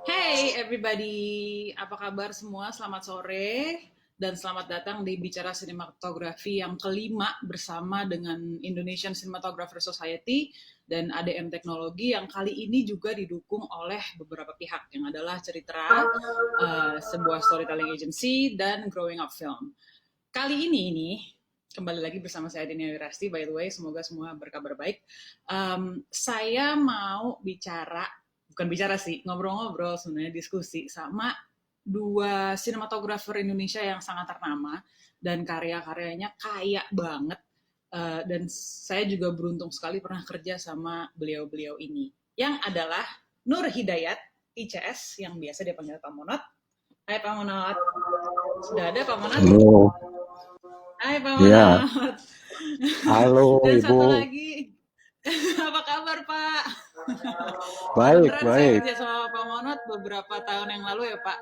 Hey everybody, apa kabar semua? Selamat sore dan selamat datang di Bicara Sinematografi yang kelima bersama dengan Indonesian Cinematographer Society dan ADM Teknologi yang kali ini juga didukung oleh beberapa pihak yang adalah Ceritra, sebuah storytelling agency, dan Growing Up Film. Kali ini kembali lagi bersama saya Denia Wirasti, by the way, semoga semua berkabar baik. Saya mau bukan bicara sih, ngobrol-ngobrol sebenarnya, diskusi sama dua sinematografer Indonesia yang sangat ternama dan karya-karyanya kaya banget. Dan saya juga beruntung sekali pernah kerja sama beliau-beliau ini, yang adalah Nur Hidayat, ICS, yang biasa dipanggil Pak Monot. Hai Pak Monot. Sudah ada Pak Monot? Halo. Hai Pak Monot. Ya. Halo Dan Ibu. satu lagi, apa kabar Pak? Baik, Beneran baik. saya kerja sama Pak Monot beberapa tahun yang lalu ya Pak?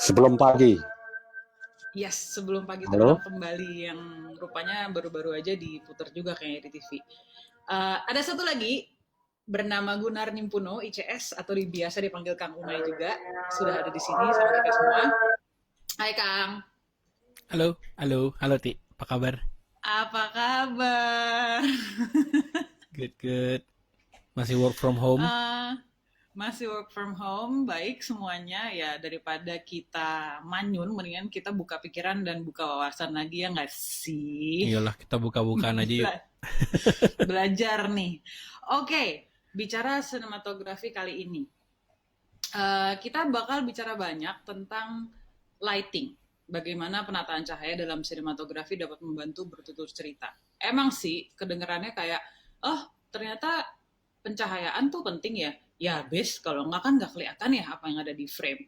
Sebelum pagi. Yes, sebelum pagi Halo? terbang kembali yang rupanya baru-baru aja diputar juga kayaknya di TV. Ada satu lagi bernama Gunar Nimpuno, ICS, atau biasa dipanggil Kang Unai juga, sudah ada di sini sama kita semua. Hai Kang. Halo Ti, apa kabar? Apa kabar? Good. Masih work from home? Masih work from home, baik semuanya ya. Daripada kita manyun, mendingan kita buka pikiran dan buka wawasan lagi, ya nggak sih? Iyalah, kita buka-bukaan aja yuk. Belajar nih. Oke, bicara sinematografi kali ini. Kita bakal bicara banyak tentang lighting. Bagaimana penataan cahaya dalam sinematografi dapat membantu bertutur cerita. Emang sih, kedengarannya kayak, ternyata pencahayaan tuh penting ya. Ya, kalau nggak kan nggak kelihatan ya apa yang ada di frame.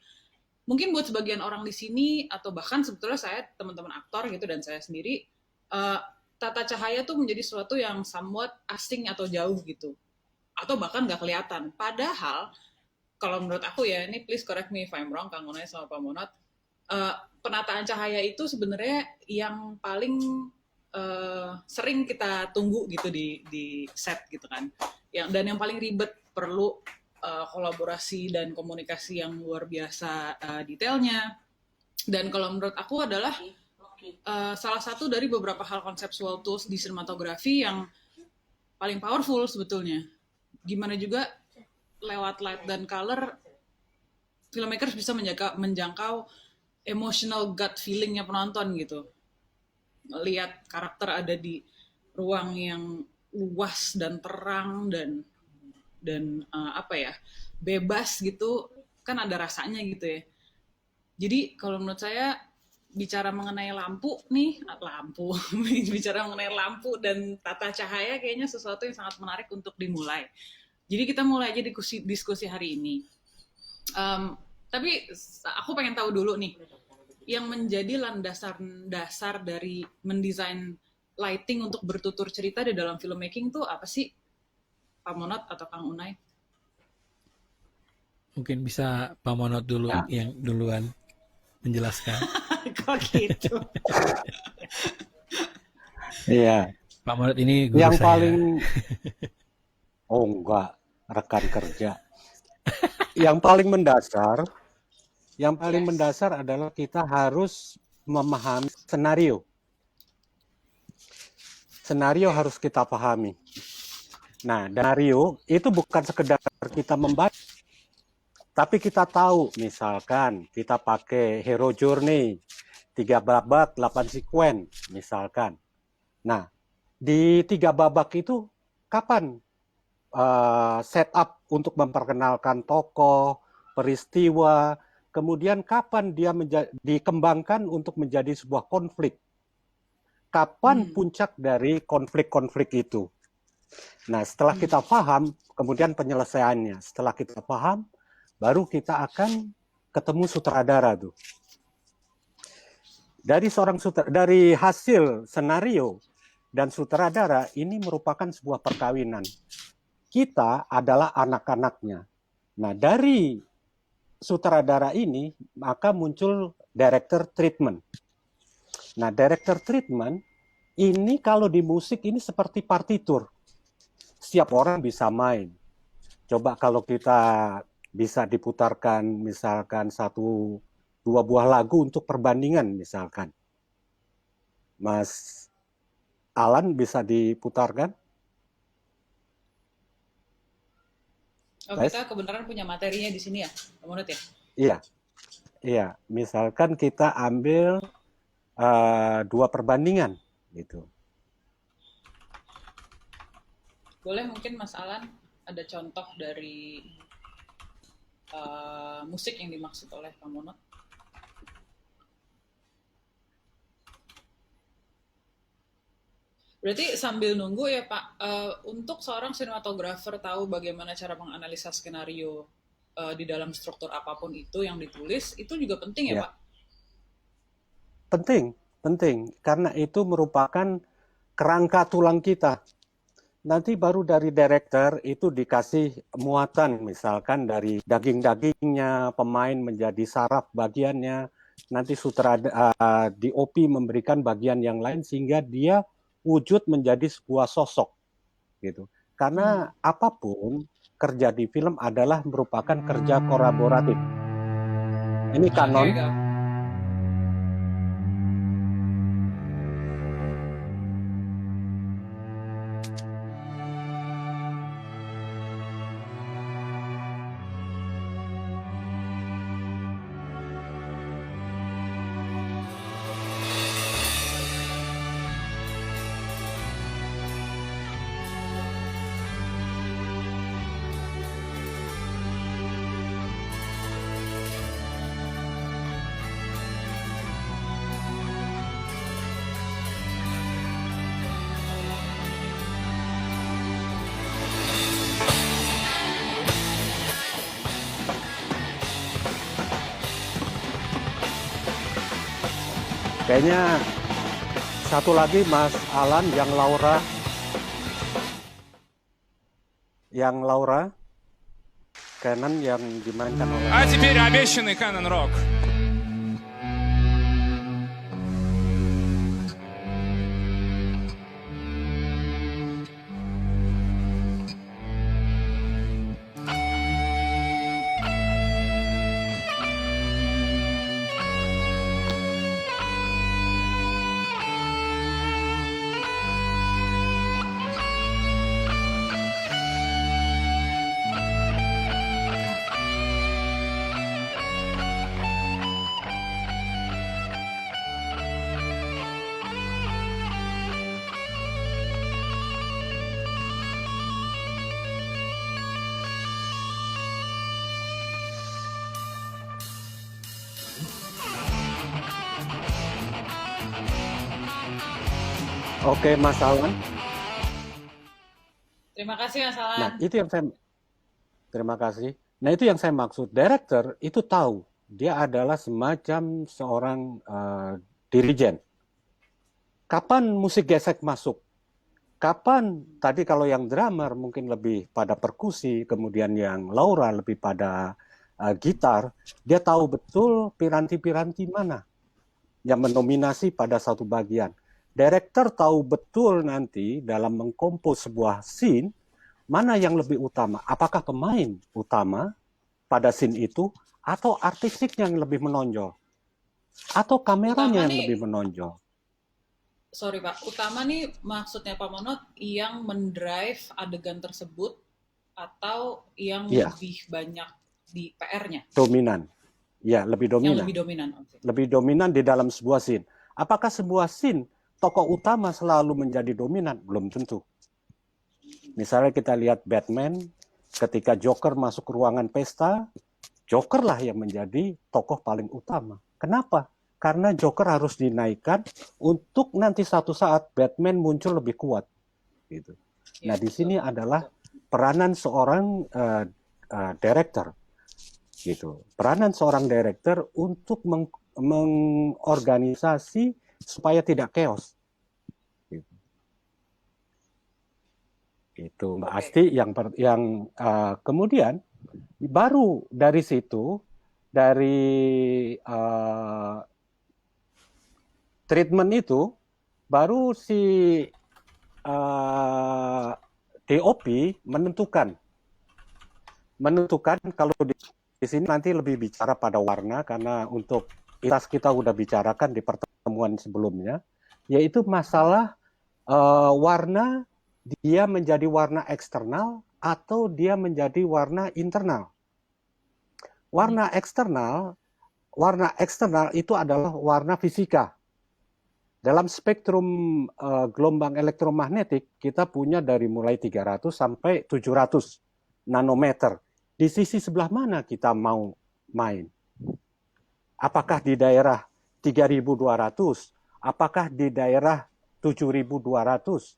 Mungkin buat sebagian orang di sini, atau bahkan sebetulnya saya, teman-teman aktor gitu, dan saya sendiri, tata cahaya tuh menjadi sesuatu yang somewhat asing atau jauh gitu. Atau bahkan nggak kelihatan. Padahal, kalau menurut aku ya, ini please correct me if I'm wrong, Kang Unai sama Pak Monot, penataan cahaya itu sebenarnya yang paling sering kita tunggu gitu di set gitu kan. Dan yang paling ribet, perlu kolaborasi dan komunikasi yang luar biasa detailnya. Dan kalau menurut aku adalah salah satu dari beberapa hal conceptual tools di sinematografi yang paling powerful sebetulnya. Gimana juga lewat light dan color, filmmakers bisa menjangkau emotional gut feelingnya penonton gitu. Lihat karakter ada di ruang yang luas dan terang dan bebas gitu, kan ada rasanya gitu ya. Jadi kalau menurut saya bicara mengenai lampu nih, lampu, bicara mengenai lampu dan tata cahaya kayaknya sesuatu yang sangat menarik untuk dimulai. Jadi kita mulai aja diskusi hari ini. Tapi aku pengen tahu dulu nih, yang menjadi landasan dasar dari mendesain lighting untuk bertutur cerita di dalam filmmaking tuh apa sih, Pak Monod atau Kang Unai? Mungkin bisa Pak Monod dulu yang duluan menjelaskan. Kok gitu? Iya. Pak Monod ini guru Yang saya. paling oh enggak, rekan kerja. Yang paling mendasar adalah kita harus memahami senario. Senario harus kita pahami. Nah, senario itu bukan sekedar kita membaca, tapi kita tahu, misalkan kita pakai hero journey, 3 babak, 8 sekuen, misalkan. Nah, di 3 babak itu kapan setup untuk memperkenalkan tokoh, peristiwa, kemudian kapan dia dikembangkan untuk menjadi sebuah konflik. Kapan puncak dari konflik-konflik itu. Nah, setelah kita paham, kemudian penyelesaiannya. Setelah kita paham, baru kita akan ketemu sutradara tuh. Dari hasil senario dan sutradara ini merupakan sebuah perkawinan. Kita adalah anak-anaknya. Nah, dari sutradara ini maka muncul director treatment. Nah, director treatment ini kalau di musik ini seperti partitur. Setiap orang bisa main. Coba kalau kita bisa diputarkan misalkan 1-2 buah lagu untuk perbandingan misalkan. Mas Alan bisa diputarkan? Oh, kita kebenaran punya materinya di sini ya, Pak Monod ya? Iya. Misalkan kita ambil 2 perbandingan gitu. Boleh mungkin Mas Alan ada contoh dari musik yang dimaksud oleh Pak Monod? Berarti sambil nunggu ya Pak, untuk seorang sinematografer tahu bagaimana cara menganalisa skenario di dalam struktur apapun itu yang ditulis, itu juga penting ya Pak? Penting. Karena itu merupakan kerangka tulang kita. Nanti baru dari director itu dikasih muatan, misalkan dari daging-dagingnya, pemain menjadi saraf bagiannya, nanti sutradara DOP memberikan bagian yang lain sehingga dia wujud menjadi sebuah sosok gitu. Karena apapun kerja di film adalah merupakan kerja kolaboratif. Ini kanon. Kayaknya satu lagi Mas Alan yang Laura Canon yang dimainkan oleh. А теперь обещанный Canon Rock. Oke, Mas Alan. Terima kasih Mas Nah, Alan. itu yang saya terima kasih. Nah, itu yang saya maksud. Director itu tahu dia adalah semacam seorang dirijen. Kapan musik gesek masuk? Kapan tadi kalau yang drummer mungkin lebih pada perkusi, kemudian yang Laura lebih pada gitar, dia tahu betul piranti-piranti mana yang mendominasi pada satu bagian. Director tahu betul nanti dalam mengkompos sebuah scene mana yang lebih utama. Apakah pemain utama pada scene itu atau artistiknya yang lebih menonjol atau kameranya Utama yang lebih nih, menonjol. sorry Pak, utama nih maksudnya Pak Monod yang mendrive adegan tersebut atau yang Iya, lebih banyak di PR-nya, dominan. Ya, lebih yang dominan. lebih dominan. Oke. Lebih dominan di dalam sebuah scene. Apakah sebuah scene tokoh utama selalu menjadi dominan? Belum tentu. Misalnya kita lihat Batman, ketika Joker masuk ke ruangan pesta, Joker lah yang menjadi tokoh paling utama. Kenapa? Karena Joker harus dinaikkan untuk nanti satu saat Batman muncul lebih kuat. Gitu. Ya, Nah, di betul. sini adalah peranan seorang director. Gitu. Peranan seorang director untuk mengorganisasi supaya tidak chaos. Gitu. Itu Mbak Oke. Asti yang kemudian baru dari situ dari treatment itu baru si DOP menentukan kalau di sini nanti lebih bicara pada warna karena untuk kita udah bicarakan di pertemuan sebelumnya, yaitu masalah warna dia menjadi warna eksternal atau dia menjadi warna internal. Warna eksternal itu adalah warna fisika. Dalam spektrum gelombang elektromagnetik kita punya dari mulai 300 sampai 700 nanometer. Di sisi sebelah mana kita mau main? Apakah di daerah 3200? Apakah di daerah 7200?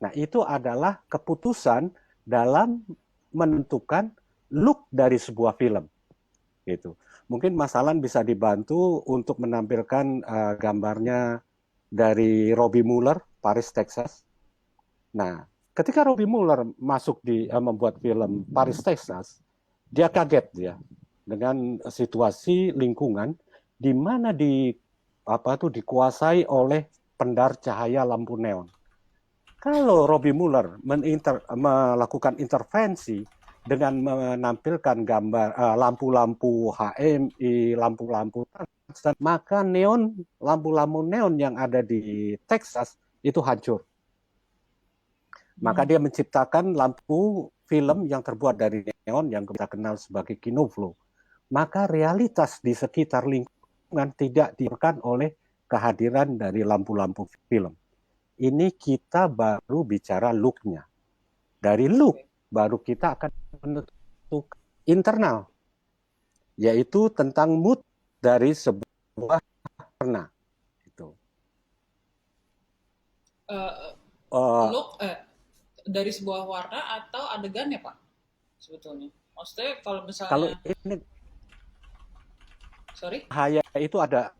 Nah, itu adalah keputusan dalam menentukan look dari sebuah film. Gitu. Mungkin Mas Alan bisa dibantu untuk menampilkan gambarnya dari Robbie Muller, Paris, Texas. Nah, ketika Robbie Muller masuk di membuat film Paris, Texas, dia kaget ya dengan situasi lingkungan di mana dikuasai oleh pendar cahaya lampu neon. Kalau Robbie Muller melakukan intervensi dengan menampilkan gambar lampu-lampu HMI, lampu-lampu tungsten, maka lampu-lampu neon yang ada di Texas itu hancur. Maka dia menciptakan lampu film yang terbuat dari neon yang kita kenal sebagai Kinoflow. Maka realitas di sekitar lingkungan tidak diberikan oleh kehadiran dari lampu-lampu film. Ini kita baru bicara look-nya. Dari look, baru kita akan menentukan internal, yaitu tentang mood dari sebuah warna. Gitu. Look dari sebuah warna atau adegan ya Pak? Sebetulnya. Maksudnya kalau misalnya... Kalau ini cahaya itu ada,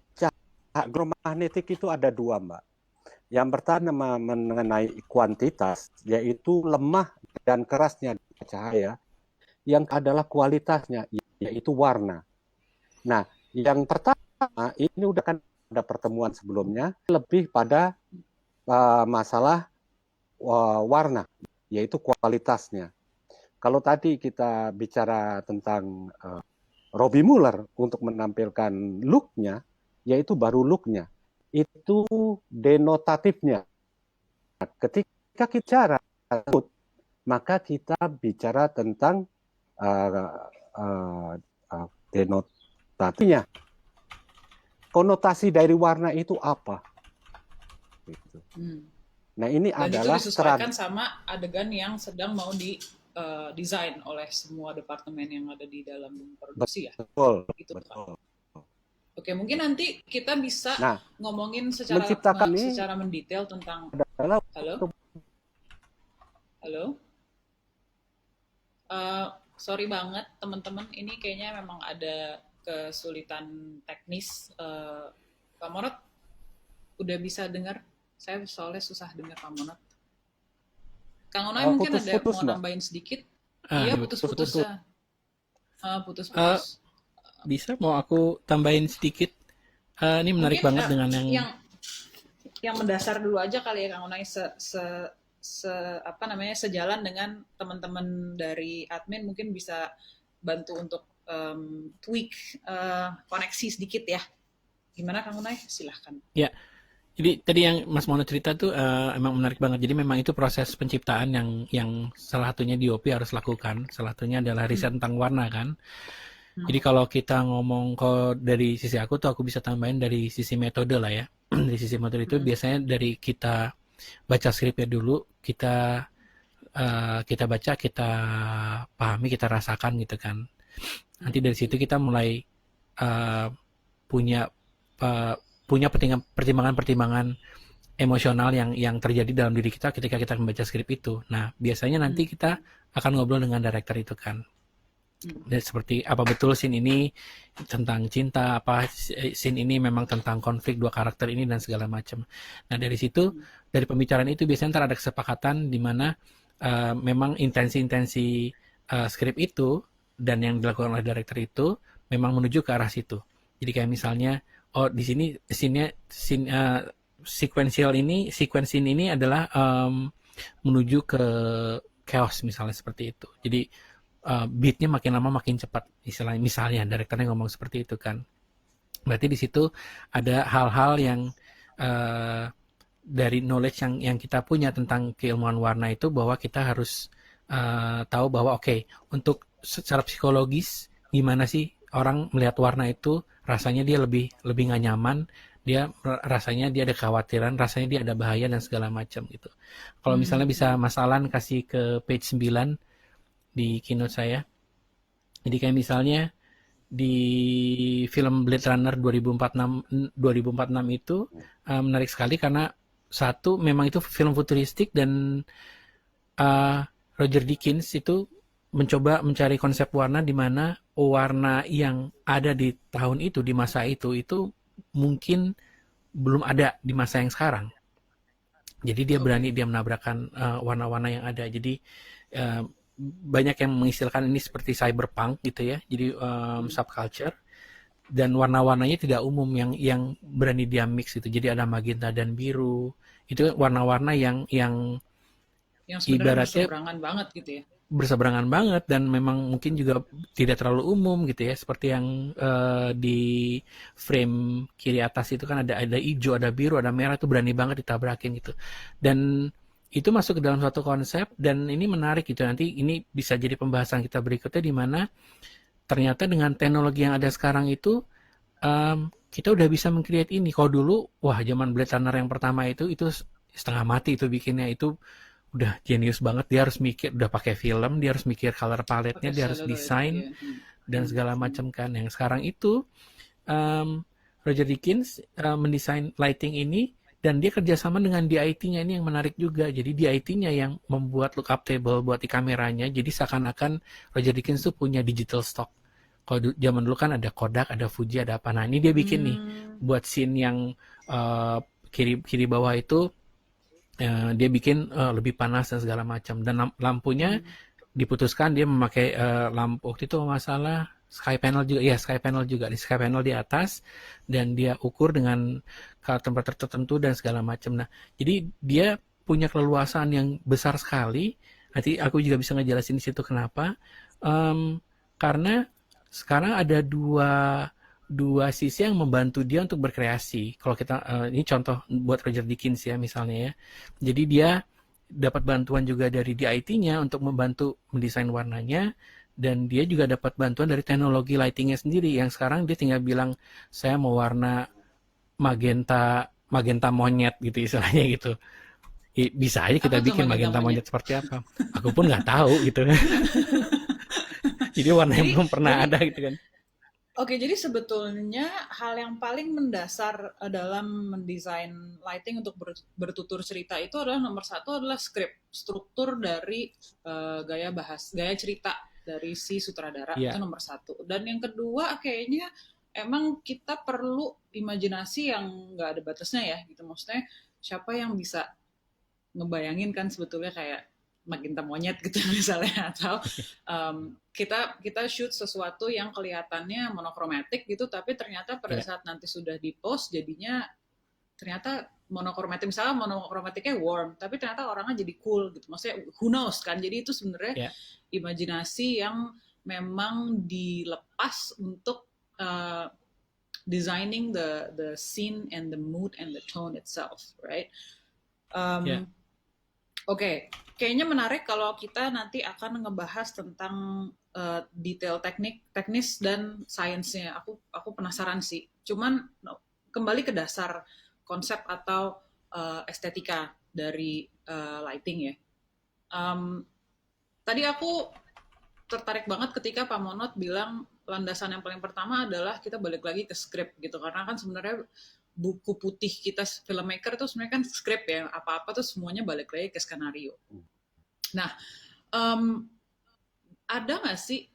geomagnetik itu ada dua, Mbak. Yang pertama mengenai kuantitas, yaitu lemah dan kerasnya cahaya. Yang adalah kualitasnya, yaitu warna. Nah, yang pertama, ini udah kan ada pertemuan sebelumnya, lebih pada masalah warna, yaitu kualitasnya. Kalau tadi kita bicara tentang Robbie Muller untuk menampilkan look-nya, yaitu baru look-nya. Itu denotatifnya. Ketika kita bicara maka kita bicara tentang denotatifnya. Konotasi dari warna itu apa? Gitu. Nah, ini dan adalah itu disesuaikan sama adegan yang sedang mau desain oleh semua departemen yang ada di dalam produksi ya. Betul. Gitu, betul. Oke. Oke, mungkin nanti kita bisa Nah, ngomongin secara menciptakan ini secara mendetail tentang. adalah Halo, untuk halo. Sorry banget teman-teman, ini kayaknya memang ada kesulitan teknis. Pak Monot udah bisa dengar? Saya soalnya susah dengar Pak Monot. Kang Onai mungkin ada putus-putus, mau Mbak. nambahin sedikit? Ah, Iya, putus-putus. putus-putus ya. Putus-putus. Bisa mau aku tambahin sedikit? Ini menarik Mungkin banget dengan yang mendasar dulu aja kali ya Kang Onai, apa namanya, sejalan dengan teman-teman dari admin, mungkin bisa bantu untuk tweak koneksi sedikit ya. Gimana Kang Unai? Silahkan. Ya, jadi tadi yang Mas Mono cerita tuh emang menarik banget. Jadi memang itu proses penciptaan yang salah satunya DOP harus lakukan. Salah satunya adalah riset tentang warna kan. Jadi kalau kita ngomong dari sisi aku tuh, aku bisa tambahin dari sisi metode lah ya. Dari sisi metode itu biasanya dari kita baca skripnya dulu, kita baca, kita pahami, kita rasakan gitu kan. Nanti dari situ kita mulai punya pertimbangan-pertimbangan emosional yang terjadi dalam diri kita ketika kita membaca skrip itu. Nah, biasanya nanti kita akan ngobrol dengan director itu kan. Dan seperti apa betul scene ini tentang cinta, apa scene ini memang tentang konflik dua karakter ini dan segala macam. Nah, dari situ, dari pembicaraan itu biasanya ntar ada kesepakatan di mana memang intensi-intensi skrip itu dan yang dilakukan oleh director itu memang menuju ke arah situ. Jadi kayak misalnya, oh di sini sequence scene ini adalah menuju ke chaos misalnya seperti itu. Jadi beatnya makin lama makin cepat, misalnya direkturnya ngomong seperti itu kan. Berarti di situ ada hal-hal yang dari knowledge yang kita punya tentang keilmuan warna itu, bahwa kita harus tahu bahwa untuk secara psikologis gimana sih orang melihat warna itu, rasanya dia lebih nggak nyaman, dia rasanya dia ada kekhawatiran, rasanya dia ada bahaya dan segala macam gitu. Kalau misalnya bisa Mas Alan kasih ke page 9 di keynote saya. Jadi kayak misalnya di film Blade Runner 2046 itu menarik sekali karena satu, memang itu film futuristik dan Roger Deakins itu mencoba mencari konsep warna di mana warna yang ada di tahun itu, di masa itu mungkin belum ada di masa yang sekarang. Jadi dia berani dia menabrakkan warna-warna yang ada. Jadi banyak yang mengistilahkan ini seperti cyberpunk gitu ya. Jadi subculture, dan warna-warnanya tidak umum yang berani dia mix itu. Jadi ada magenta dan biru. Itu warna-warna yang sebenarnya ibaratnya berseberangan banget gitu ya. Berseberangan banget, dan memang mungkin juga tidak terlalu umum gitu ya, seperti yang di frame kiri atas itu kan ada hijau, ada biru, ada merah, itu berani banget ditabrakin gitu. Dan itu masuk ke dalam suatu konsep, dan ini menarik gitu. Nanti ini bisa jadi pembahasan kita berikutnya, di mana ternyata dengan teknologi yang ada sekarang itu kita udah bisa meng-create ini. Kalau dulu, wah zaman Blade Runner yang pertama itu setengah mati itu bikinnya, itu udah jenius banget, dia harus mikir, udah pakai film, dia harus mikir color palette-nya, dia harus desain dan segala macam kan. Yang sekarang itu Roger Deakins mendesain lighting ini, dan dia kerjasama dengan DIT-nya. Ini yang menarik juga. Jadi DIT-nya yang membuat lookup table buat di kameranya. Jadi seakan-akan Roger Deakins tuh punya digital stock. Kalau zaman dulu kan ada Kodak, ada Fuji, ada apa. Nah ini dia bikin nih buat scene yang kiri bawah itu, dia bikin lebih panas dan segala macam. Dan lampunya diputuskan dia memakai lampu waktu itu masalah sky panel juga, ya sky panel juga, di sky panel di atas, dan dia ukur dengan temperatur tertentu dan segala macam. Nah, jadi dia punya keleluasaan yang besar sekali. Nanti aku juga bisa ngejelasin di situ kenapa. Karena sekarang ada dua sisi yang membantu dia untuk berkreasi. Kalau kita ini contoh buat Roger Deakins ya misalnya ya. Jadi dia dapat bantuan juga dari DIT-nya untuk membantu mendesain warnanya, dan dia juga dapat bantuan dari teknologi lighting-nya sendiri, yang sekarang dia tinggal bilang saya mau warna magenta monyet gitu istilahnya gitu. Bisa aja kita bikin magenta monyet seperti apa. Aku pun nggak tahu gitu. Jadi warna yang belum pernah ada gitu kan. Oke, jadi sebetulnya hal yang paling mendasar dalam mendesain lighting untuk bertutur cerita itu adalah nomor satu adalah struktur dari gaya cerita dari si sutradara itu Iya, nomor satu. Dan yang kedua kayaknya emang kita perlu imajinasi yang nggak ada batasnya ya, gitu. Maksudnya siapa yang bisa ngebayangin kan sebetulnya kayak Magenta Monyet gitu misalnya, atau kita shoot sesuatu yang kelihatannya monokromatik gitu tapi ternyata pada iya, saat nanti sudah di post jadinya ternyata monokromatik, misalnya monokromatiknya warm tapi ternyata orangnya jadi cool gitu, maksudnya who knows kan. Jadi itu sebenarnya iya, imajinasi yang memang dilepas untuk designing the scene and the mood and the tone itself, right? iya. um, Oke, kayaknya menarik kalau kita nanti akan ngebahas tentang detail teknis dan sainsnya. Aku penasaran sih. Cuman kembali ke dasar konsep atau estetika dari lighting ya. Um, Tadi aku tertarik banget ketika Pak Monot bilang landasan yang paling pertama adalah kita balik lagi ke skrip gitu, karena kan sebenarnya buku putih kita filmmaker itu sebenarnya kan skrip ya, apa-apa tuh semuanya balik lagi ke skenario. Nah, um, ada nggak sih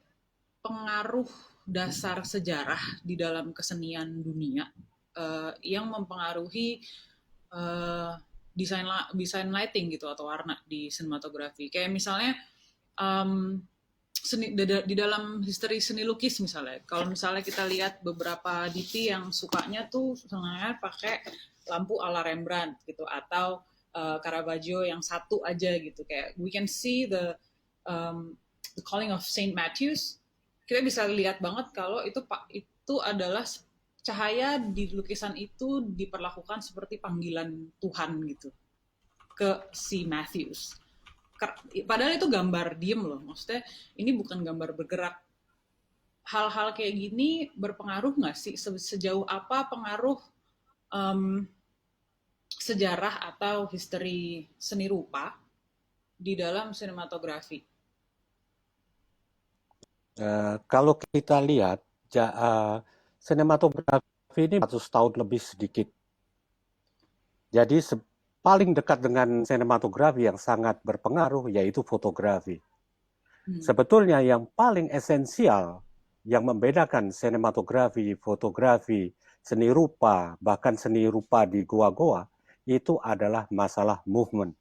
pengaruh dasar sejarah di dalam kesenian dunia yang mempengaruhi uh, desain lighting gitu atau warna di sinematografi? Kayak misalnya um, di dalam history seni lukis misalnya, kalau misalnya kita lihat beberapa DP yang sukanya tuh sengaja pakai lampu ala Rembrandt gitu, atau Caravaggio yang satu aja gitu, kayak we can see the calling of Saint Matthews. Kita bisa lihat banget kalau itu adalah cahaya di lukisan itu diperlakukan seperti panggilan Tuhan gitu ke si Matthews. Padahal itu gambar diem loh, maksudnya ini bukan gambar bergerak. Hal-hal kayak gini berpengaruh nggak sih? Sejauh apa pengaruh um, sejarah atau history seni rupa di dalam sinematografi? Kalau kita lihat, sinematografi ini 100 tahun lebih sedikit. Jadi paling dekat dengan sinematografi yang sangat berpengaruh yaitu fotografi. Sebetulnya yang paling esensial yang membedakan sinematografi, fotografi, seni rupa, bahkan seni rupa di goa-goa itu adalah masalah movement.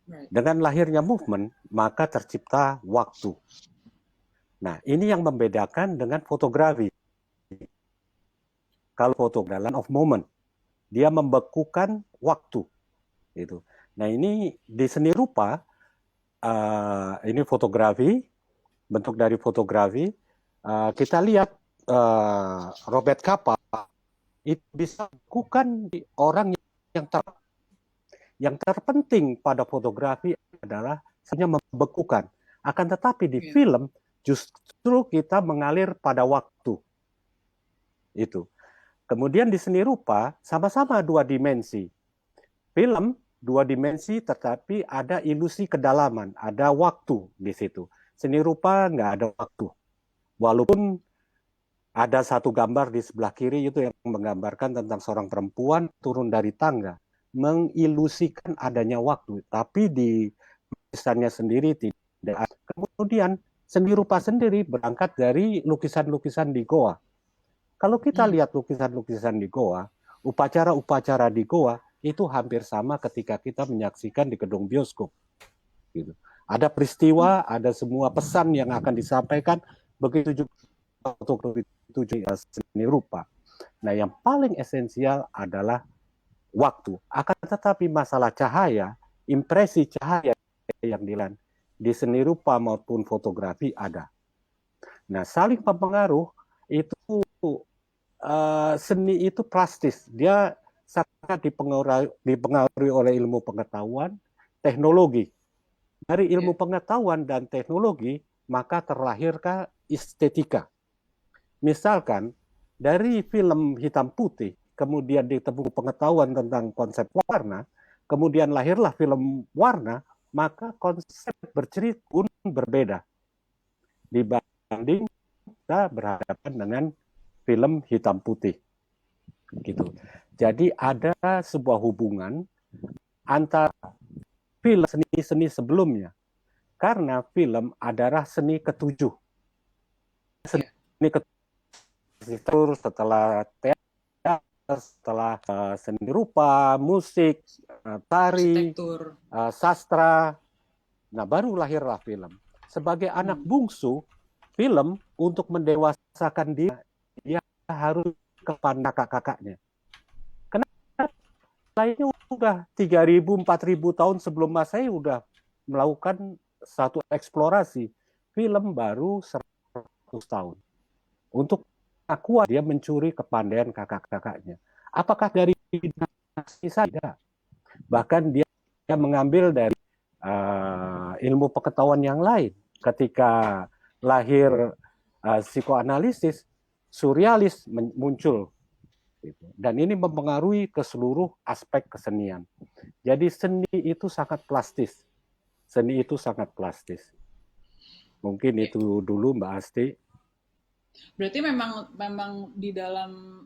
Right. Dengan lahirnya movement, maka tercipta waktu. Nah, ini yang membedakan dengan fotografi. Kalau foto dalam of moment, dia membekukan waktu. Gitu. Nah, ini di seni rupa, ini fotografi, bentuk dari fotografi, kita lihat Robert Capa itu bisa bukan orang yang terpenting pada fotografi adalah hanya membekukan. Akan tetapi di film justru kita mengalir pada waktu. Itu. Kemudian di seni rupa sama-sama dua dimensi. Film dua dimensi tetapi ada ilusi kedalaman, ada waktu di situ. Seni rupa nggak ada waktu. Walaupun ada satu gambar di sebelah kiri itu yang menggambarkan tentang seorang perempuan turun dari tangga, mengilusikan adanya waktu, tapi di lukisannya sendiri tidak ada. Kemudian seni rupa sendiri berangkat dari lukisan-lukisan di goa. Kalau kita lihat lukisan-lukisan di goa, upacara-upacara di goa itu hampir sama ketika kita menyaksikan di gedung bioskop. Gitu. Ada peristiwa, ada semua pesan yang akan disampaikan, begitu juga untuk seni rupa. Nah, yang paling esensial adalah waktu. Akan tetapi masalah cahaya, impresi cahaya yang dilihat di seni rupa maupun fotografi ada. Nah, saling berpengaruh itu seni itu plastis. Dia sangat dipengaruhi oleh ilmu pengetahuan, teknologi. Dari ilmu pengetahuan dan teknologi, maka terlahirkan estetika. Misalkan, dari film hitam putih, kemudian ditemu pengetahuan tentang konsep warna, kemudian lahirlah film warna, maka konsep bercerita pun berbeda dibanding kita berhadapan dengan film hitam putih gitu. Jadi ada sebuah hubungan antara film seni-seni sebelumnya, karena film adalah seni ketujuh. Seni ketujuh setelah teater, setelah seni rupa, musik, tari, arsitektur. sastra. Nah, baru lahirlah film. Sebagai anak bungsu, film untuk mendewasakan dia harus kepada kakak-kakaknya. Kenapa? Lainnya udah 3.000, 4.000 tahun sebelum Masehi udah melakukan satu eksplorasi. Film baru 100 tahun. Untuk akuat dia mencuri kepandaian kakak-kakaknya. Apakah dari dinasti saja? Bahkan dia mengambil dari ilmu pengetahuan yang lain. Ketika lahir psikoanalisis, surrealis muncul. Dan ini mempengaruhi ke seluruh aspek kesenian. Jadi seni itu sangat plastis. Seni itu sangat plastis. Mungkin itu dulu Mbak Asti. Berarti memang di dalam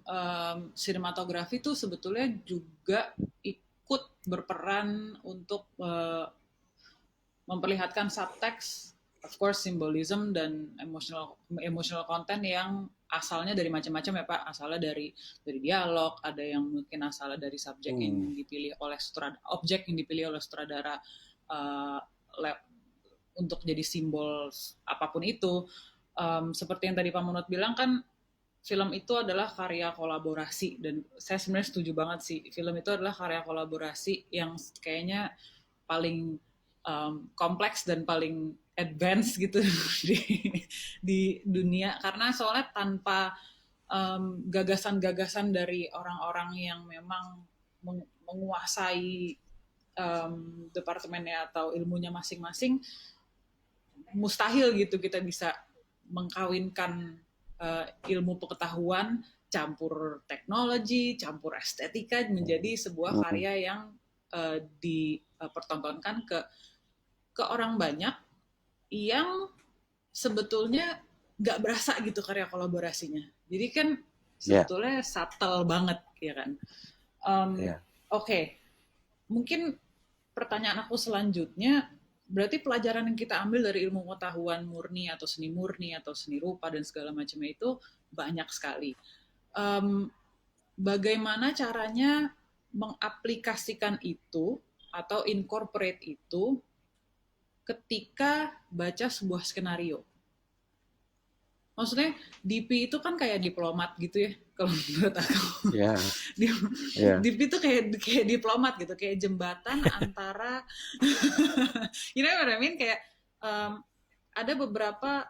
sinematografi itu sebetulnya juga ikut berperan untuk memperlihatkan subtext, of course symbolism dan emotional content yang asalnya dari macam-macam ya Pak. Asalnya dari dialog, ada yang mungkin asalnya dari subjek yang dipilih oleh objek yang dipilih oleh sutradara untuk jadi simbol apapun itu. Seperti yang tadi Pak Munot bilang kan, film itu adalah karya kolaborasi, dan saya sebenarnya setuju banget sih, film itu adalah karya kolaborasi yang kayaknya paling kompleks dan paling advance gitu di dunia, karena soalnya tanpa gagasan-gagasan dari orang-orang yang memang menguasai departemennya atau ilmunya masing-masing, mustahil gitu kita bisa mengkawinkan ilmu pengetahuan campur teknologi, campur estetika menjadi sebuah karya yang dipertontonkan ke orang banyak yang sebetulnya nggak berasa gitu karya kolaborasinya. Jadi kan sebetulnya subtle banget, ya kan. Oke. Mungkin pertanyaan aku selanjutnya, berarti pelajaran yang kita ambil dari ilmu pengetahuan murni atau seni rupa dan segala macamnya itu banyak sekali. Bagaimana caranya mengaplikasikan itu atau incorporate itu ketika baca sebuah skenario? Maksudnya DP itu kan kayak diplomat gitu ya, kalau menurut aku. DP itu kayak diplomat gitu, kayak jembatan antara, you know what I mean? Kayak ada beberapa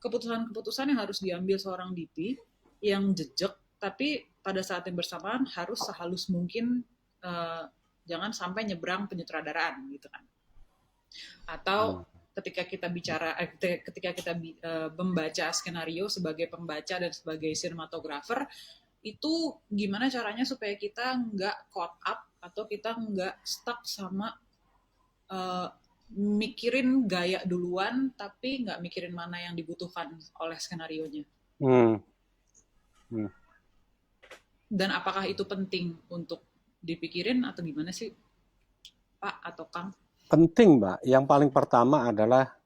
keputusan-keputusan yang harus diambil seorang DP yang jejak, tapi pada saat yang bersamaan harus sehalus mungkin, jangan sampai nyebrang penyutradaraan gitu kan. Atau ketika kita membaca skenario sebagai pembaca dan sebagai sinematografer, itu gimana caranya supaya kita nggak caught up atau kita nggak stuck sama mikirin gaya duluan tapi nggak mikirin mana yang dibutuhkan oleh skenarionya. Dan apakah itu penting untuk dipikirin atau gimana sih Pak atau Kang? Penting, Mbak. Yang paling pertama adalah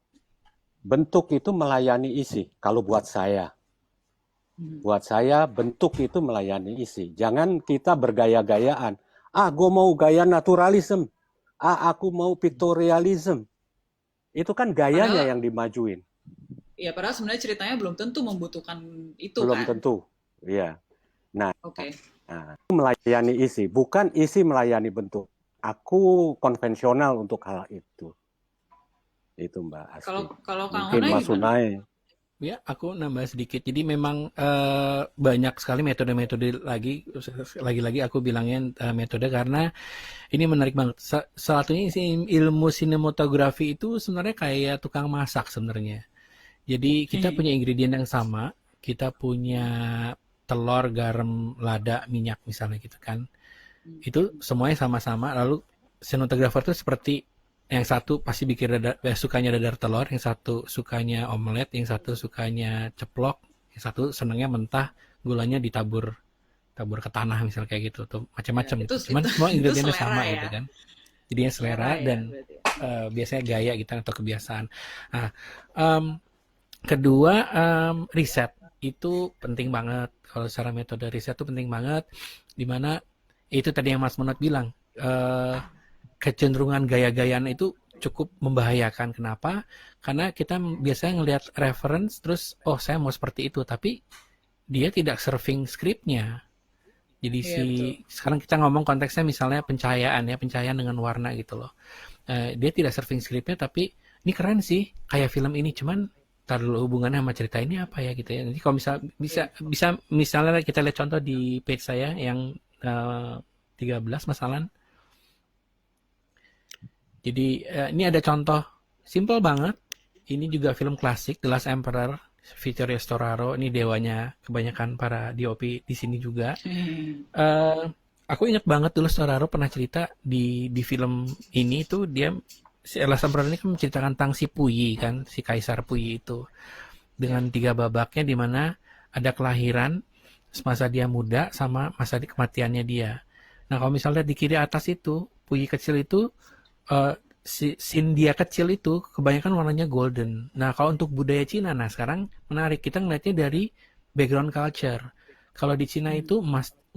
bentuk itu melayani isi. Kalau buat saya. Buat saya, bentuk itu melayani isi. Jangan kita bergaya-gayaan. Gue mau gaya naturalism. Aku mau pictorialism. Itu kan gayanya yang dimajuin. Iya, padahal sebenarnya ceritanya belum tentu membutuhkan itu belum kan? Belum tentu, iya. Nah, itu melayani isi. Bukan isi melayani bentuk. Aku konvensional untuk hal itu. Itu Mbak Asti. Kalau Kang mungkin Mas Unai. Ya, aku nambah sedikit. Jadi memang banyak sekali metode-metode lagi aku bilangnya metode karena ini menarik banget. Satunya ilmu sinematografi itu sebenarnya kayak tukang masak sebenarnya. Jadi kita punya ingredient yang sama, kita punya telur, garam, lada, minyak misalnya gitu kan. Itu semuanya sama-sama, lalu sinematografer itu seperti Yang satu pasti bikin sukanya dadar telur, yang satu sukanya omelet, yang satu sukanya ceplok, yang satu senangnya mentah, gulanya tabur ke tanah misal kayak gitu tuh Ya, macam-macam itu gitu. Cuman semua itu ingredientnya selera sama ya. gitu kan. Jadinya selera Selera ya dan berarti. biasanya gaya gitu atau kebiasaan. Nah, em, kedua riset itu penting banget. Kalau secara metode riset itu penting banget. Dimana itu tadi yang Mas Monot bilang, kecenderungan gaya-gayaan itu cukup membahayakan. Kenapa? Karena kita biasanya ngelihat reference terus, oh saya mau seperti itu, tapi dia tidak serving skripnya. Jadi Iya betul. sekarang kita ngomong konteksnya misalnya pencahayaan ya, pencahayaan dengan warna gitu loh. Dia tidak serving skripnya tapi ini keren sih kayak film ini, cuman tar dulu hubungannya sama cerita ini apa ya gitu ya. Nanti kalau Iya. bisa misalnya kita lihat contoh di page saya yang 13 masalah. Jadi ini ada contoh simple banget. Ini juga film klasik The Last Emperor, Vittorio Storaro. Ini dewanya kebanyakan para DOP di sini juga. eh aku ingat banget dulu Storaro pernah cerita di film ini tuh dia si Elasan Emperor ini kan menceritakan tentang si Puyi kan, si Kaisar Puyi itu Ya. dengan 3 babaknya di mana ada kelahiran, semasa dia muda sama masa kematiannya dia. Nah kalau misalnya di kiri atas itu Puyi kecil itu scene dia kecil itu kebanyakan warnanya golden. Nah kalau untuk budaya Cina, nah sekarang menarik kita ngeliatnya dari background culture. Kalau di Cina Hmm, itu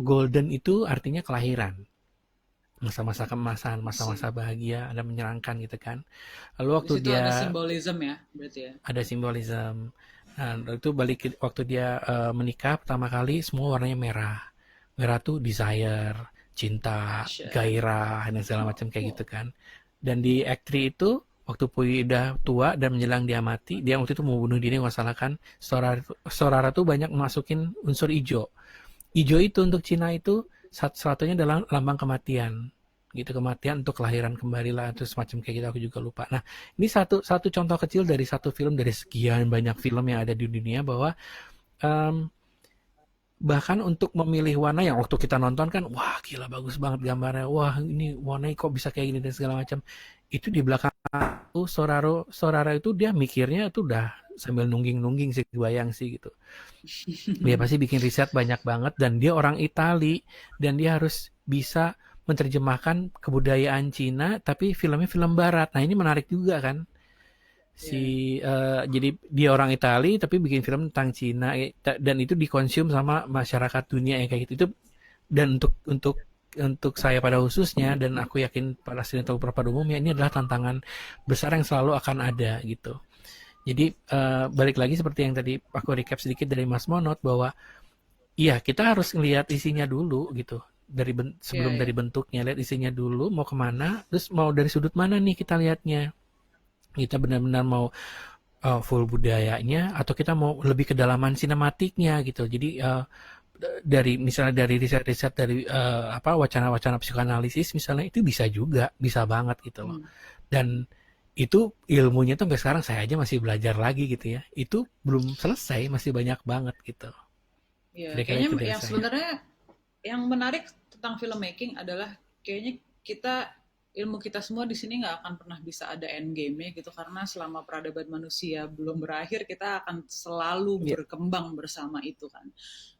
golden itu artinya kelahiran, masa-masa kemasan, I see. masa-masa bahagia, ada menyenangkan gitu kan. Lalu Di waktu situ ada dia simbolisme ya, berarti ya. ada simbolisme, nah itu balik waktu dia menikah pertama kali semua warnanya merah. Merah tuh desire, cinta, Passion. gairah, dan segala macam kayak gitu kan. Dan di Act 3 itu waktu Puyi udah tua dan menjelang dia mati, dia waktu itu mau bunuh diri nggak salah kan. Sorara tuh banyak masukin unsur hijau. Hijau itu untuk Cina itu satu-satunya adalah lambang kematian. Gitu, kematian untuk kelahiran kembali lah, terus semacam kayak gitu, aku juga lupa. Nah, ini satu satu contoh kecil dari satu film dari sekian banyak film yang ada di dunia bahwa em, bahkan untuk memilih warna yang waktu kita nonton kan, wah gila bagus banget gambarnya, wah ini warnanya kok bisa kayak gini dan segala macam. Itu di belakang tuh Sorara itu dia mikirnya itu udah sambil nungging-nungging sih, bayang sih gitu. Dia pasti bikin riset banyak banget dan dia orang Itali dan dia harus bisa menerjemahkan kebudayaan Cina tapi filmnya film barat. Nah, ini menarik juga kan. Ya. Jadi dia orang Itali tapi bikin film tentang Cina dan itu dikonsum sama masyarakat dunia yang kayak gitu. Itu dan untuk saya pada khususnya dan aku yakin para student pada umumnya ini adalah tantangan besar yang selalu akan ada gitu. Jadi balik lagi seperti yang tadi aku recap sedikit dari Mas Monot bahwa iya kita harus ngelihat isinya dulu gitu dari Ya, sebelum dari ya. bentuknya, lihat isinya dulu mau kemana, terus mau dari sudut mana nih kita lihatnya. Kita benar-benar mau full budayanya atau kita mau lebih kedalaman sinematiknya gitu. Jadi dari misalnya dari riset-riset dari wacana-wacana psikoanalisis misalnya itu bisa juga, bisa banget gitu loh. Hmm. Dan itu ilmunya tuh sampai sekarang saya aja masih belajar lagi gitu ya. Itu belum selesai, masih banyak banget gitu. Ya, Kira-kira kayaknya itu dari yang saya. sebenarnya yang menarik tentang filmmaking adalah kayaknya kita ilmu kita semua di sini nggak akan pernah bisa ada end game-nya gitu karena selama peradaban manusia belum berakhir kita akan selalu Ya, berkembang bersama itu kan.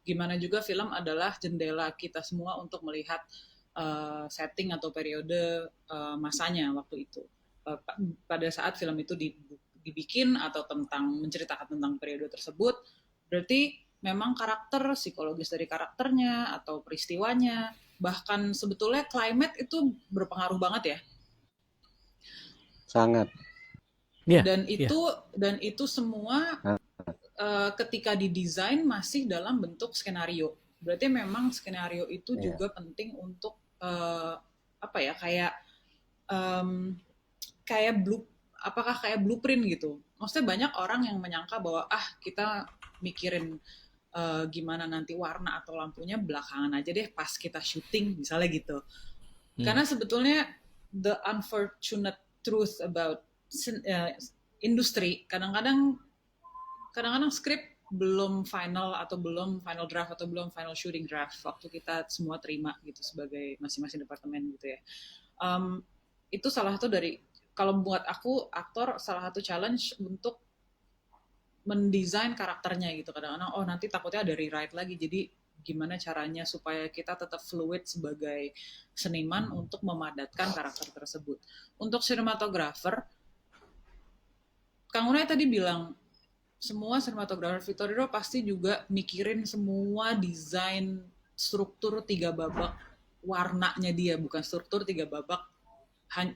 Gimana juga film adalah jendela kita semua untuk melihat setting atau periode masanya waktu itu. Pada saat film itu dibikin atau menceritakan tentang periode tersebut, berarti memang karakter, psikologis dari karakternya atau peristiwanya, bahkan sebetulnya climate itu berpengaruh banget ya. sangat. ya, Dan ya, itu semua Nah, ketika didesain masih dalam bentuk skenario. Berarti memang skenario itu iya. juga penting untuk apa ya kayak um, kayak apakah kayak blueprint gitu. Maksudnya banyak orang yang menyangka bahwa kita mikirin gimana nanti warna atau lampunya belakangan aja deh pas kita syuting misalnya gitu. hmm, Karena sebetulnya the unfortunate truth about industri kadang-kadang skrip belum final atau belum final draft atau belum final shooting draft waktu kita semua terima gitu sebagai masing-masing departemen gitu ya. Um, itu salah satu dari kalau buat aku aktor salah satu challenge untuk mendesain karakternya gitu. Kadang-kadang nanti takutnya ada rewrite lagi, jadi gimana caranya supaya kita tetap fluid sebagai seniman untuk memadatkan karakter tersebut. Untuk sinematografer, Kang Unai tadi bilang semua sinematografer Vittorino pasti juga mikirin semua desain struktur 3 babak warnanya dia, bukan struktur 3 babak,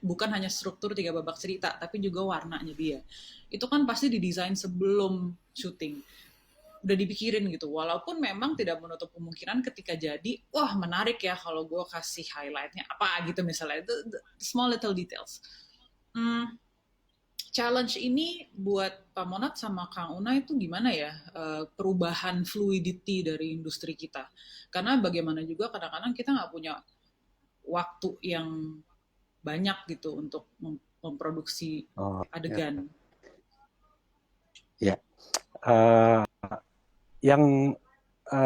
bukan hanya struktur 3 babak cerita, tapi juga warnanya dia. Itu kan pasti didesain sebelum syuting. Udah dipikirin gitu, walaupun memang tidak menutup kemungkinan ketika jadi, wah menarik ya kalau gue kasih highlightnya apa gitu misalnya, the small little details. Challenge ini buat Pak Monat sama Kang Una itu gimana ya, perubahan fluidity dari industri kita? Karena bagaimana juga kadang-kadang kita nggak punya waktu yang banyak gitu untuk memproduksi adegan. Ya, yang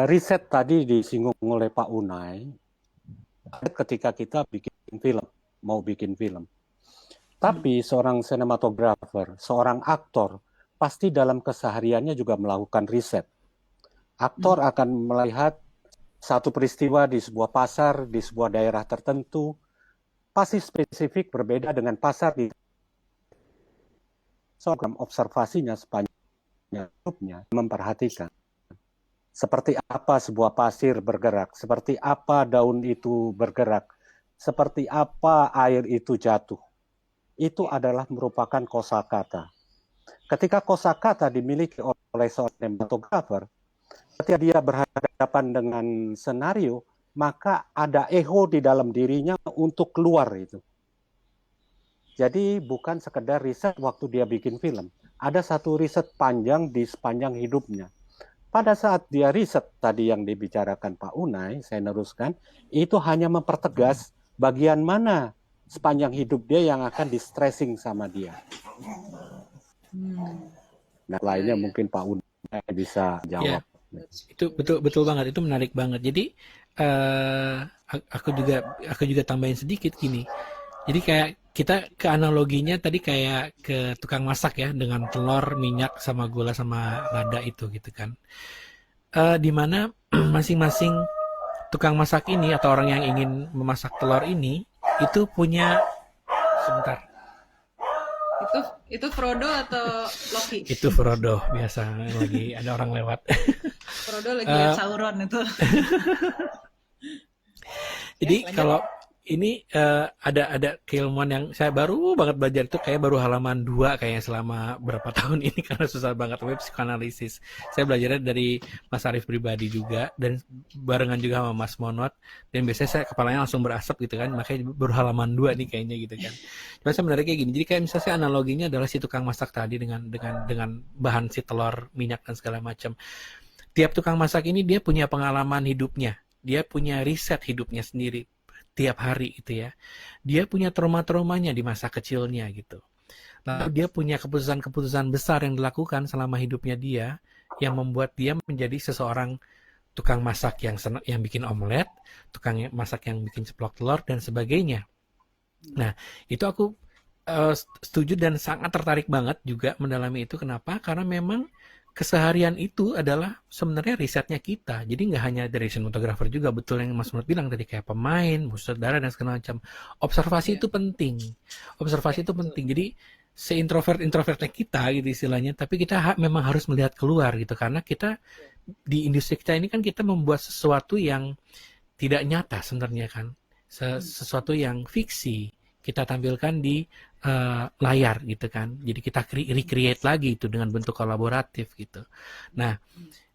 riset tadi disinggung oleh Pak Unai, ketika kita mau bikin film. Tapi seorang sinematografer, seorang aktor, pasti dalam kesehariannya juga melakukan riset. Aktor akan melihat satu peristiwa di sebuah pasar, di sebuah daerah tertentu, pasti spesifik berbeda dengan pasar di seorang observasinya sepanjang hidupnya, memperhatikan seperti apa sebuah pasir bergerak, seperti apa daun itu bergerak, seperti apa air itu jatuh. Itu adalah merupakan kosakata. Ketika kosakata dimiliki oleh seorang sinematografer, ketika dia berhadapan dengan senario, maka ada echo di dalam dirinya untuk keluar itu. Jadi bukan sekedar riset waktu dia bikin film. Ada satu riset panjang di sepanjang hidupnya. Pada saat dia riset tadi yang dibicarakan Pak Unai, saya neruskan, itu hanya mempertegas bagian mana sepanjang hidup dia yang akan di-stressing sama dia. Nah, lainnya mungkin Pak Unai bisa jawab. Ya, itu betul banget, itu menarik banget. Jadi aku juga tambahin sedikit gini. Jadi kayak kita ke analoginya tadi kayak ke tukang masak ya, dengan telur, minyak sama gula sama lada itu gitu kan. Di mana masing-masing tukang masak ini atau orang yang ingin memasak telur ini itu punya sebentar. Itu Frodo atau Loki? Itu Frodo, biasa lagi ada orang lewat. Frodo lagi lihat Sauron itu. Jadi kalau ini ada keilmuan yang saya baru banget belajar, itu kayak baru halaman 2 kayaknya selama berapa tahun ini karena susah banget web psikoanalisis. Saya belajarnya dari Mas Arief pribadi juga dan barengan juga sama Mas Monot, dan biasanya saya kepalanya langsung berasap gitu kan, makanya baru halaman 2 nih kayaknya gitu kan. Cuma sebenarnya kayak gini. Jadi kayak misalnya saya analoginya adalah si tukang masak tadi dengan bahan si telur, minyak dan segala macam. Tiap tukang masak ini dia punya pengalaman hidupnya. Dia punya riset hidupnya sendiri tiap hari gitu ya. Dia punya trauma-traumanya di masa kecilnya gitu. Lalu dia punya keputusan-keputusan besar yang dilakukan selama hidupnya dia yang membuat dia menjadi seseorang tukang masak yang bikin omelet, tukang masak yang bikin ceplok telur dan sebagainya. Nah, itu aku setuju dan sangat tertarik banget juga mendalami itu. Kenapa? Karena memang keseharian itu adalah sebenarnya risetnya kita. Jadi nggak hanya dari sinematografer juga, betul yang Mas Menurut bilang tadi, kayak pemain, sutradara dan segala macam. Observasi itu penting. Observasi itu penting. Jadi se-introvertnya kita gitu istilahnya, tapi kita memang harus melihat keluar gitu, karena kita di industri kita ini kan kita membuat sesuatu yang tidak nyata sebenarnya kan. Sesuatu yang fiksi kita tampilkan di layar gitu kan. Jadi kita recreate lagi itu dengan bentuk kolaboratif gitu. Nah,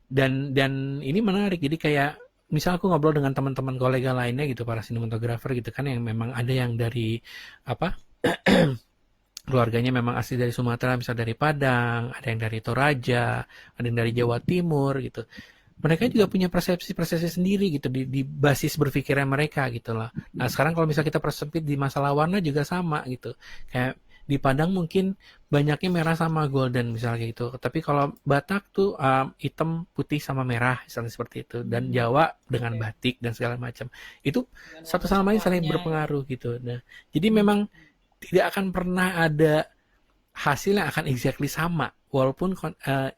dan ini menarik. Jadi kayak misal aku ngobrol dengan teman-teman kolega lainnya gitu, para sinematografer gitu kan, yang memang ada yang dari keluarganya memang asli dari Sumatera, misal dari Padang, ada yang dari Toraja, ada yang dari Jawa Timur gitu. Mereka juga punya persepsi sendiri gitu di basis berpikiran mereka gitu lah. Nah sekarang kalau misalnya kita persempit di masalah warna juga sama gitu. Kayak di Padang mungkin banyaknya merah sama golden misalnya gitu. Tapi kalau Batak tuh hitam, putih sama merah misalnya seperti itu. Dan Jawa dengan batik dan segala macam. Itu satu sama lain saling berpengaruh gitu. Nah, jadi memang tidak akan pernah ada hasil yang akan exactly sama walaupun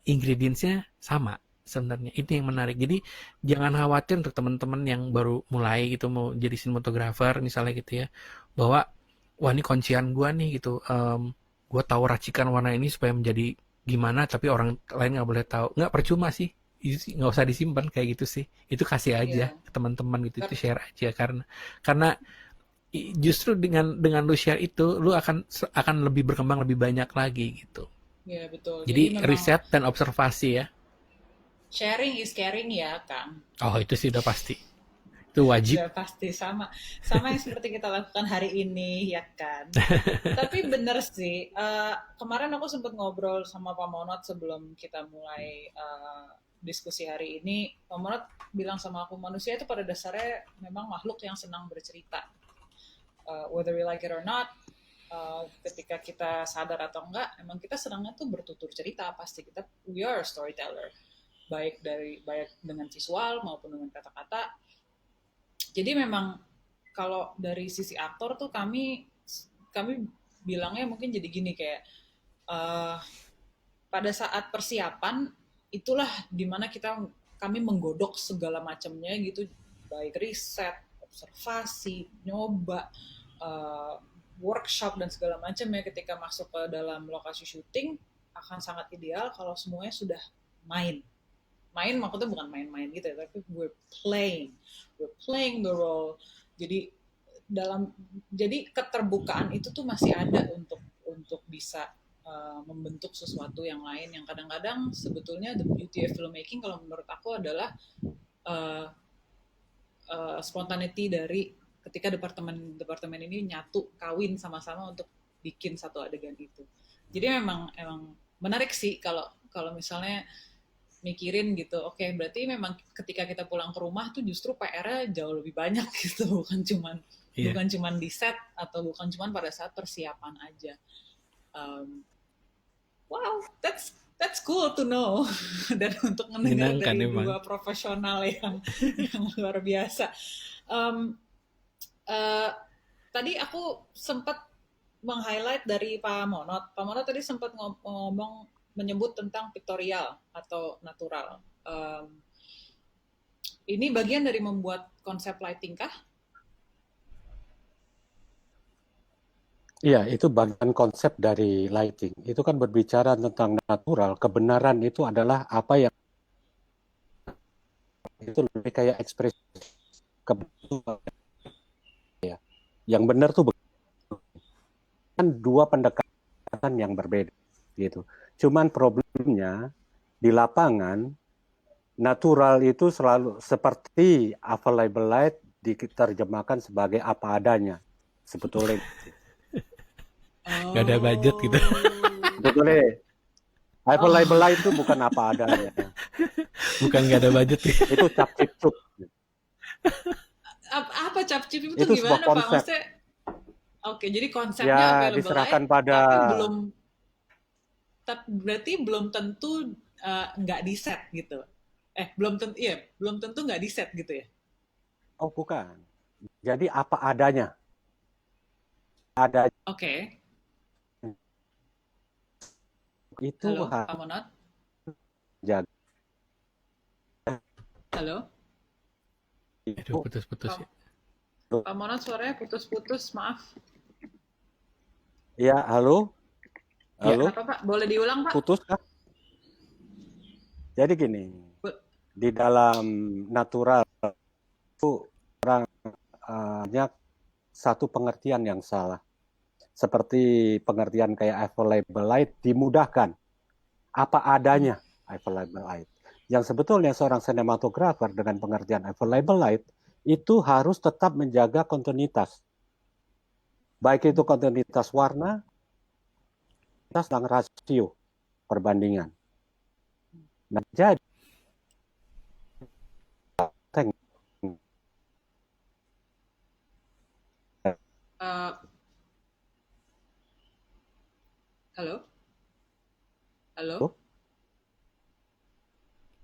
ingredientsnya sama sebenarnya. Itu yang menarik. Jadi jangan khawatir untuk teman-teman yang baru mulai gitu mau jadi sinematografer misalnya gitu ya, bahwa wah ini kuncian gua nih gitu. Gua tahu racikan warna ini supaya menjadi gimana tapi orang lain nggak boleh tahu. Nggak, percuma sih. Nggak usah disimpan kayak gitu sih. Itu kasih aja Iya. ke teman-teman gitu, itu Kar- share aja, karena justru dengan lu share itu lu akan lebih berkembang lebih banyak lagi gitu. Ya betul. Jadi Jadi memang riset dan observasi ya. sharing is caring ya, Kang. Oh, itu sih udah pasti. Itu wajib. Udah pasti sama sama yang seperti kita lakukan hari ini ya kan. Tapi bener sih, kemarin aku sempat ngobrol sama Pak Monot sebelum kita mulai diskusi hari ini. Pak Monot bilang sama aku, manusia itu pada dasarnya memang makhluk yang senang bercerita. Whether we like it or not, ketika kita sadar atau enggak, emang kita senangnya tuh bertutur cerita. Pasti we are a storyteller, baik dengan visual maupun dengan kata-kata. Jadi memang kalau dari sisi aktor tuh kami bilangnya mungkin jadi gini, kayak pada saat persiapan itulah dimana kami menggodok segala macamnya gitu, baik riset, observasi, nyoba, workshop dan segala macam ya. Ketika masuk ke dalam lokasi syuting akan sangat ideal kalau semuanya sudah main maksudnya bukan main-main gitu ya, tapi we're playing the role. Jadi keterbukaan itu tuh masih ada untuk bisa membentuk sesuatu yang lain, yang kadang-kadang sebetulnya the beauty of filmmaking kalau menurut aku adalah spontaneity dari ketika departemen ini nyatu kawin sama-sama untuk bikin satu adegan itu. Jadi memang menarik sih kalau misalnya mikirin gitu, oke, berarti memang ketika kita pulang ke rumah tuh justru PR-nya jauh lebih banyak gitu, bukan cuman di set atau bukan cuman pada saat persiapan aja. Wow, that's cool to know. Dan untuk mendengar Menyenangkan dari emang. dua profesional yang luar biasa. Tadi aku sempat meng-highlight dari Pak Monot. Pak Monot tadi sempat ngomong menyebut tentang pictorial atau natural. Ini bagian dari membuat konsep lighting kah? Iya, itu bagian konsep dari lighting. Itu kan berbicara tentang natural. Kebenaran itu adalah apa yang itu lebih kayak ekspresi kebenaran. Ya. Yang benar tuh kan dua pendekatan yang berbeda gitu. Cuman problemnya di lapangan natural itu selalu seperti available light diterjemahkan sebagai apa adanya sebetulnya. Gak ada budget gitu. Sebetulnya available light itu bukan apa adanya. Bukan gak ada budget ya. Itu cap-cip-cup. Apa cap-cip itu Itu sebuah gimana Pak? konsep. Maksudnya, oke, jadi konsepnya Ya, available diserahkan light, pada berarti belum tentu nggak di set gitu. Belum tentu nggak di set gitu ya. oh bukan. Jadi apa adanya. Ada Oke. itu Halo, Pak Monot. jaga. Halo. Aduh, putus-putus ya. Pak Monot suaranya putus-putus, maaf. Ya, halo. Ya. Halo. Apa Pak? Boleh diulang Pak? Putus kah? Jadi gini, di dalam natural itu orang banyak satu pengertian yang salah. Seperti pengertian kayak available light dimudahkan. Apa adanya available light. Yang sebetulnya seorang sinematografer dengan pengertian available light itu harus tetap menjaga kontinuitas. Baik itu kontinuitas warna, dan rasio perbandingan. Nah, jadi Halo? Halo? Oh.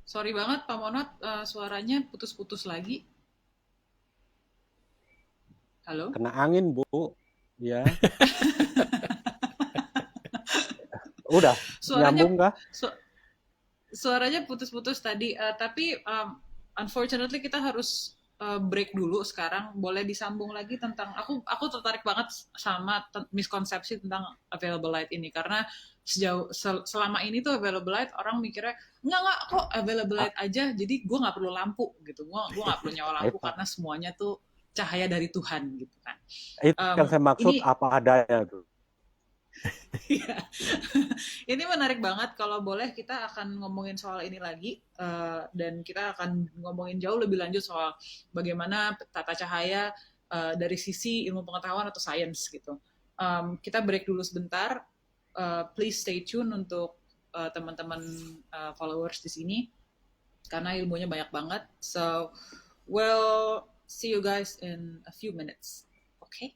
Sorry banget Pak Monot, suaranya putus-putus lagi. Halo? kena angin, Bu. Ya, udah Suaranya nyambung kah? su- suaranya putus-putus tadi, tapi unfortunately kita harus break dulu sekarang. Boleh disambung lagi tentang aku tertarik banget sama miskonsepsi tentang available light ini karena selama ini tuh available light orang mikirnya nggak kok available light aja jadi gue nggak perlu lampu gitu, gue nggak perlu nyala lampu Itu, karena semuanya tuh cahaya dari Tuhan gitu kan. itu yang saya maksud Ini apa adanya tuh. Iya. Ini menarik banget. Kalau boleh kita akan ngomongin soal ini lagi dan kita akan ngomongin jauh lebih lanjut soal bagaimana tata cahaya dari sisi ilmu pengetahuan atau sains gitu. Kita break dulu sebentar. Please stay tune untuk teman-teman followers di sini karena ilmunya banyak banget. So we'll see you guys in a few minutes. Okay?